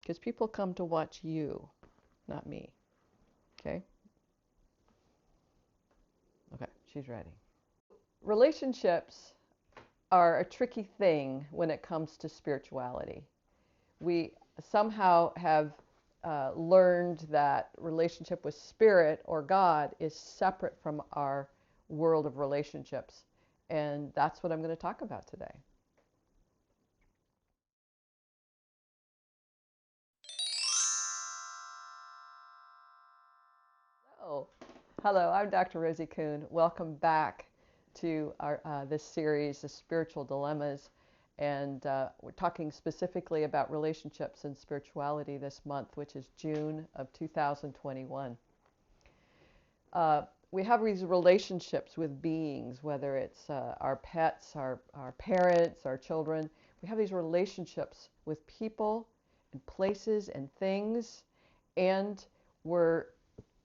because people come to watch you, not me. Okay? Okay, she's ready. Relationships are a tricky thing when it comes to spirituality. We somehow have learned that relationship with spirit or God is separate from our world of relationships. And that's what I'm going to talk about today. So, hello, I'm Dr. Rosie Kuhn. Welcome back to our this series, The Spiritual Dilemmas. And we're talking specifically about relationships and spirituality this month, which is June of 2021. We have these relationships with beings, whether it's our pets, our parents, our children. We have these relationships with people and places and things, and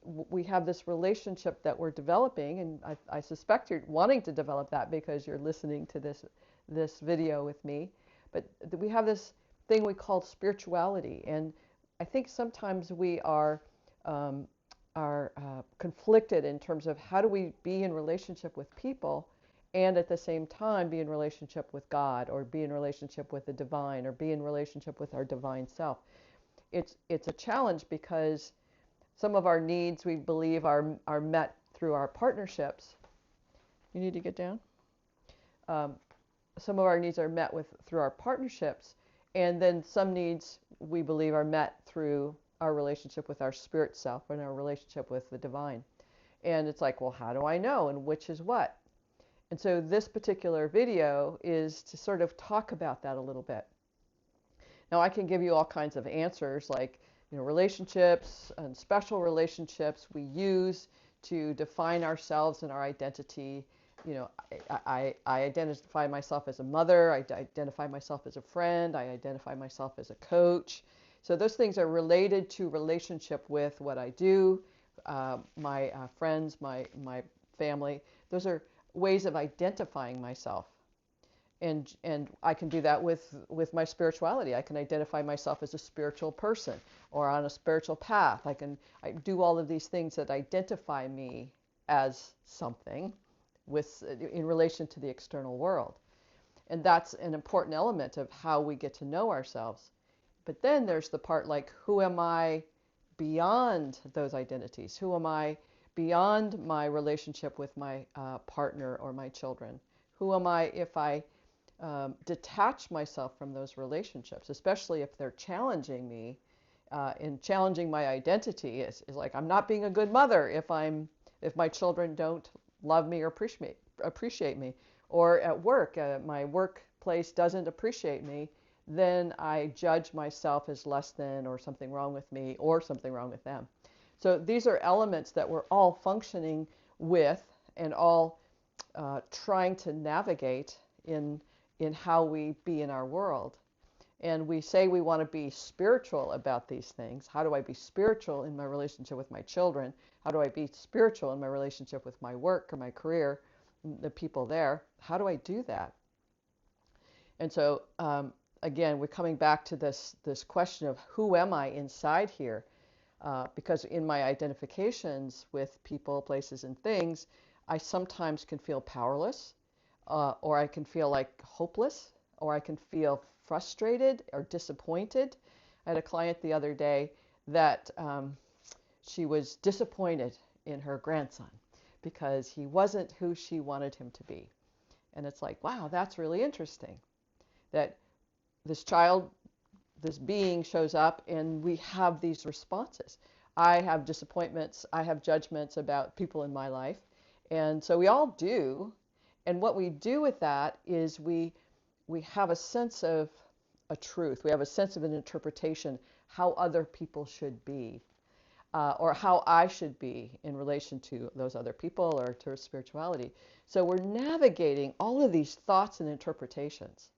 we have this relationship that we're developing, and I suspect you're wanting to develop that because you're listening to this video with me. But we have this thing we call spirituality, and I think sometimes we are conflicted in terms of how do we be in relationship with people and at the same time be in relationship with God, or be in relationship with the divine, or be in relationship with our divine self. It's a challenge because some of our needs we believe are met through our partnerships. You need to get down. Some of our needs are met through our partnerships, and then some needs we believe are met through our relationship with our spirit self and our relationship with the divine. And it's like, well, how do I know, and which is what? And so this particular video is to sort of talk about that a little bit. Now, I can give you all kinds of answers, like, relationships and special relationships we use to define ourselves and our identity. I identify myself as a mother, I identify myself as a friend, I identify myself as a coach. So those things are related to relationship with what I do, my friends, my family. Those are ways of identifying myself. And I can do that with my spirituality. I can identify myself as a spiritual person or on a spiritual path. I do all of these things that identify me as something in relation to the external world. And that's an important element of how we get to know ourselves. But then there's the part like, who am I beyond those identities? Who am I beyond my relationship with my partner or my children? Who am I if I detach myself from those relationships, especially if they're challenging me and challenging my identity? Is like, I'm not being a good mother if my children don't love me or appreciate me, or at work, my workplace doesn't appreciate me, then I judge myself as less than, or something wrong with me, or something wrong with them. So these are elements that we're all functioning with and all trying to navigate in how we be in our world. And we say we want to be spiritual about these things. How do I be spiritual in my relationship with my children? How do I be spiritual in my relationship with my work or my career, the people there? How do I do that? And so, again, we're coming back to this question of who am I inside here? Because in my identifications with people, places, and things, I sometimes can feel powerless, or I can feel like hopeless, or I can feel frustrated or disappointed. I had a client the other day that she was disappointed in her grandson because he wasn't who she wanted him to be. And it's like, wow, that's really interesting. That this being shows up and we have these responses. I have disappointments, I have judgments about people in my life, and so we all do. And what we do with that is we have a sense of a truth. We have a sense of an interpretation, how other people should be, or how I should be in relation to those other people or to spirituality. So we're navigating all of these thoughts and interpretations.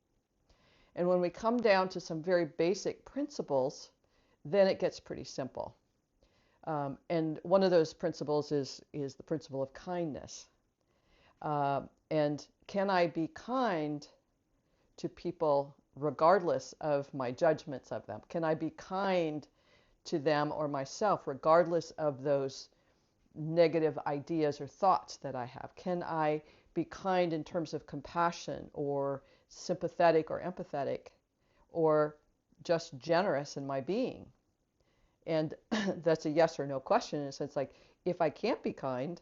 And when we come down to some very basic principles, then it gets pretty simple. And one of those principles is the principle of kindness. And can I be kind to people regardless of my judgments of them? Can I be kind to them or myself regardless of those negative ideas or thoughts that I have? Can I be kind in terms of compassion or sympathetic or empathetic or just generous in my being? And that's a yes or no question in a sense. Like, if I can't be kind,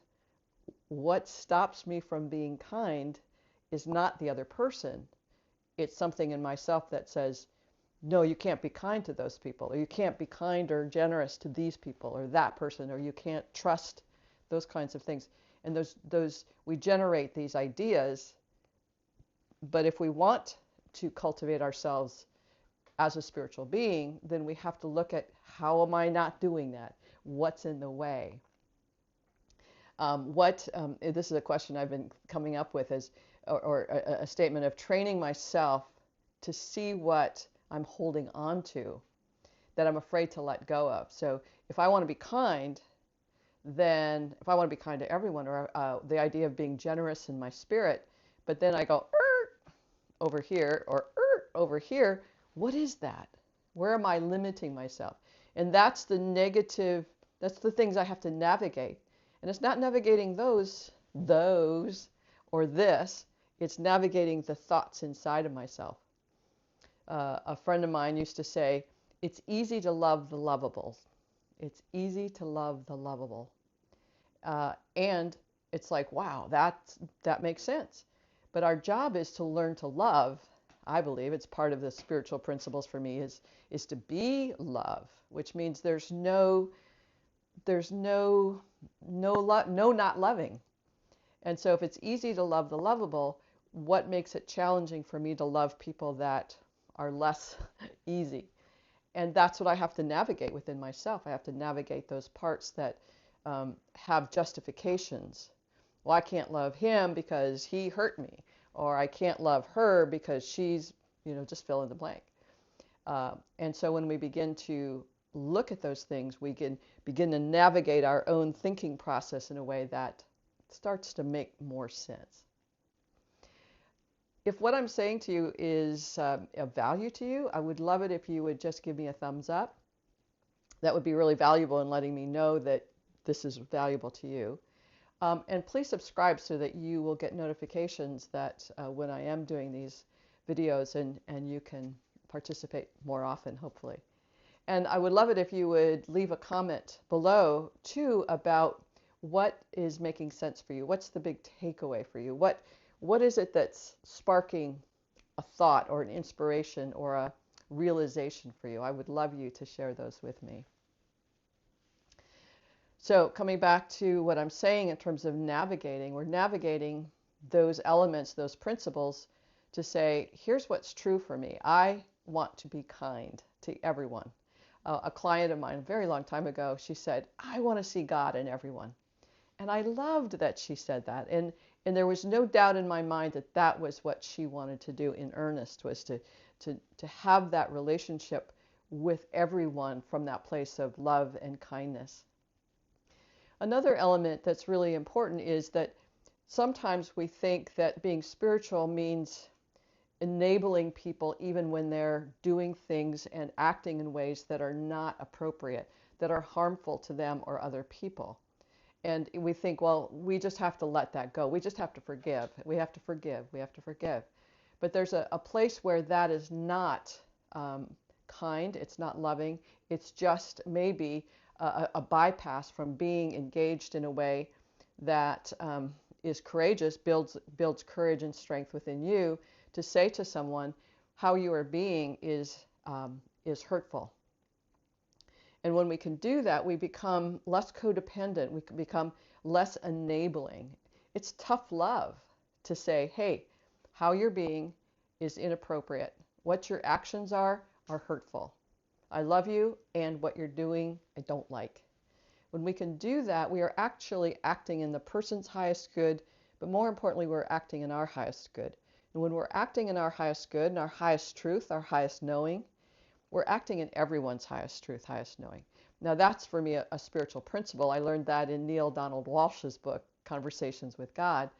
what stops me from being kind is not the other person. It's something in myself that says, no, you can't be kind to those people, or you can't be kind or generous to these people or that person, or you can't trust, those kinds of things. And those we generate these ideas, but if we want to cultivate ourselves as a spiritual being, then we have to look at, how am I not doing that? What's in the way? This is a question I've been coming up with, or a statement of training myself to see what I'm holding on to that I'm afraid to let go of. So if I want to be kind, then if I want to be kind to everyone, or the idea of being generous in my spirit, but then I go over here or over here, what is that? Where am I limiting myself? And that's the negative, that's the things I have to navigate. And it's not navigating those, or this, it's navigating the thoughts inside of myself. A friend of mine used to say, it's easy to love the lovable. It's easy to love the lovable. And it's like, wow, that makes sense. But our job is to learn to love. I believe it's part of the spiritual principles for me is to be love, which means there's no not loving. And so if it's easy to love the lovable, what makes it challenging for me to love people that are less easy? And that's what I have to navigate within myself. I have to navigate those parts that have justifications. Well, I can't love him because he hurt me, or I can't love her because she's, just fill in the blank. And so when we begin to look at those things, we can begin to navigate our own thinking process in a way that starts to make more sense. If what I'm saying to you is of value to you, I would love it if you would just give me a thumbs up. That would be really valuable in letting me know that this is valuable to you. And please subscribe so that you will get notifications that when I am doing these videos, and you can participate more often, hopefully. And I would love it if you would leave a comment below, too, about what is making sense for you. What's the big takeaway for you? What is it that's sparking a thought or an inspiration or a realization for you? I would love you to share those with me. So coming back to what I'm saying in terms of navigating, we're navigating those elements, those principles, to say, here's what's true for me. I want to be kind to everyone. A client of mine a very long time ago, she said, I want to see God in everyone. And I loved that she said that. And there was no doubt in my mind that that was what she wanted to do in earnest, was to have that relationship with everyone from that place of love and kindness. Another element that's really important is that sometimes we think that being spiritual means enabling people even when they're doing things and acting in ways that are not appropriate, that are harmful to them or other people. And we think, well, we just have to let that go. We just have to forgive. We have to forgive. We have to forgive. But there's a place where that is not kind. It's not loving. It's just maybe a bypass from being engaged in a way that is courageous, builds courage and strength within you to say to someone how you are being is hurtful. And when we can do that, we become less codependent. We can become less enabling. It's tough love to say, hey, how you're being is inappropriate. What your actions are hurtful. I love you, and what you're doing, I don't like. When we can do that, we are actually acting in the person's highest good, but more importantly, we're acting in our highest good. And when we're acting in our highest good and our highest truth, our highest knowing, we're acting in everyone's highest truth, highest knowing. Now that's for me a spiritual principle. I learned that in Neil Donald Walsh's book, Conversations with God.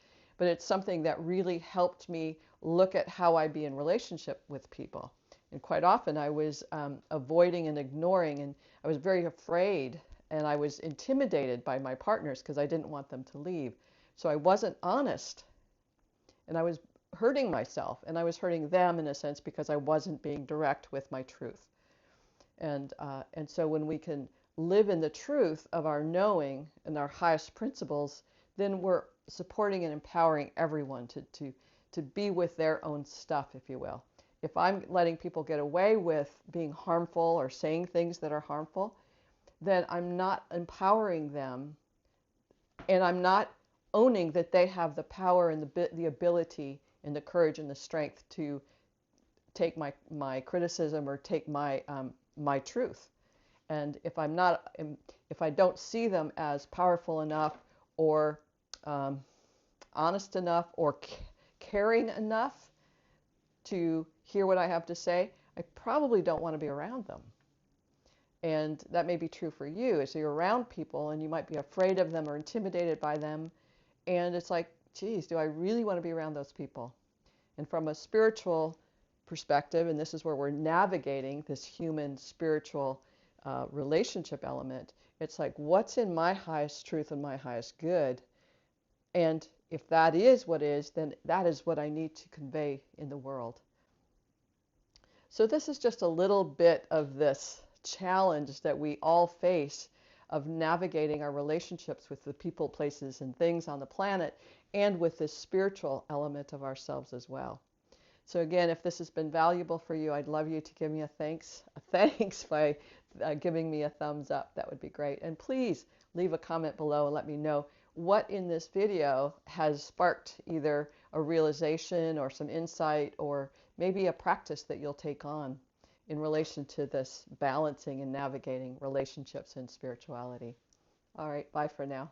but it's something that really helped me look at how I be in relationship with people. And quite often I was avoiding and ignoring, and I was very afraid, and I was intimidated by my partners because I didn't want them to leave. So I wasn't honest, and I was hurting myself, and I was hurting them in a sense because I wasn't being direct with my truth. And so when we can live in the truth of our knowing and our highest principles, then we're supporting and empowering everyone to be with their own stuff, if you will. If I'm letting people get away with being harmful or saying things that are harmful, then I'm not empowering them, and I'm not owning that they have the power and the ability and the courage and the strength to take my criticism or take my truth. And if I don't see them as powerful enough or honest enough or caring enough to hear what I have to say, I probably don't want to be around them. And that may be true for you, as you're around people and you might be afraid of them or intimidated by them. And it's like, geez, do I really want to be around those people? And from a spiritual perspective, and this is where we're navigating this human spiritual relationship element, it's like, what's in my highest truth and my highest good? And if that is what is, then that is what I need to convey in the world. So this is just a little bit of this challenge that we all face of navigating our relationships with the people, places, and things on the planet, and with this spiritual element of ourselves as well. So again, if this has been valuable for you, I'd love you to give me a thanks by giving me a thumbs up. That would be great. And please leave a comment below and let me know what in this video has sparked either a realization or some insight or maybe a practice that you'll take on in relation to this balancing and navigating relationships and spirituality. All right, bye for now.